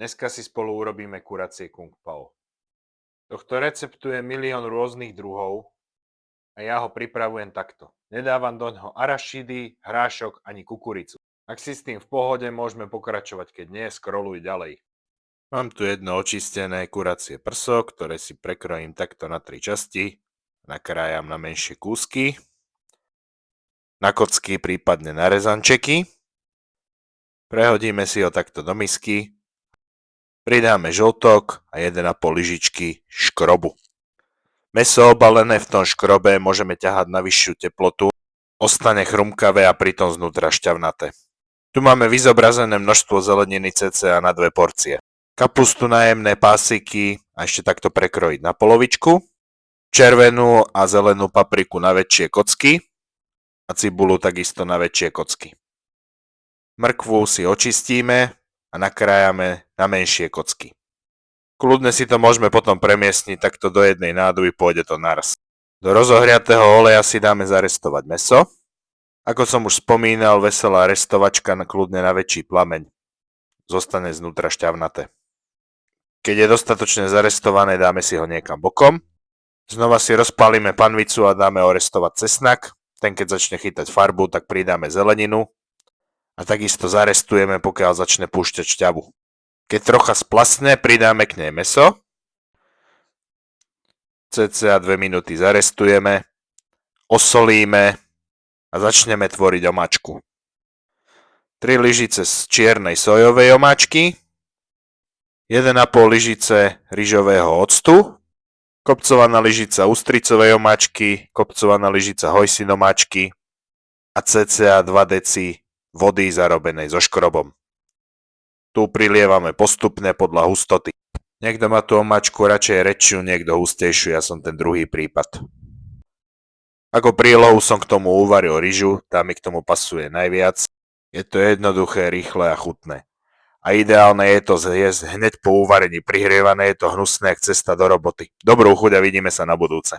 Dneska si spolu urobíme kuracie kung pao. Tohto receptu je milión rôznych druhov a ja ho pripravujem takto. Nedávam do ňoho arašidy, hrášok ani kukuricu. Ak si s tým v pohode, môžeme pokračovať, keď nie, scrolluj ďalej. Mám tu jedno očistené kuracie prso, ktoré si prekrojím takto na 3 časti. Nakrájam na menšie kúsky. Na kocky, prípadne na rezančeky. Prehodíme si ho takto do misky. Pridáme žltok a 1,5 lyžičky škrobu. Mäso obalené v tom škrobe môžeme ťahať na vyššiu teplotu. Ostane chrumkavé a pritom znútra šťavnaté. Tu máme vyzobrazené množstvo zeleniny cca na 2 porcie. Kapustu na jemné pásiky a ešte takto prekrojiť na polovičku. Červenú a zelenú papriku na väčšie kocky a cibulu takisto na väčšie kocky. Mrkvu si očistíme a nakrájame na menšie kocky. Kľudne si to môžeme potom premiestniť takto do jednej nádoby, pôjde to naraz. Do rozohriatého oleja si dáme zarestovať mäso. Ako som už spomínal, veselá restovačka kľudne na väčší plameň. Zostane znútra šťavnaté. Keď je dostatočne zarestované, dáme si ho niekam bokom. Znova si rozpálime panvicu a dáme orestovať cesnak. Ten keď začne chytať farbu, tak pridáme zeleninu. A takisto zarestujeme, pokiaľ začne púšťať šťavu. Keď trocha splasne, pridáme k nej mäso. Cca 2 minúty zarestujeme, osolíme a začneme tvoriť omáčku. 3 lyžice z čiernej sojovej omáčky, 1,5 lyžice ryžového octu, kopcovaná lyžica ústricovej omáčky, kopcovaná lyžica hojsin omáčky a cca 2 deci vody zarobenej so škrobom. Tu prilievame postupne podľa hustoty. Niekto má tú omáčku radšej redšiu, niekto hustejšiu, ja som ten druhý prípad. Ako prílohu som k tomu uvaril ryžu, tá mi k tomu pasuje najviac. Je to jednoduché, rýchle a chutné. A ideálne je to zjesť hneď po uvarení, prihrievané je to hnusné jak cesta do roboty. Dobrú chuť a vidíme sa na budúce.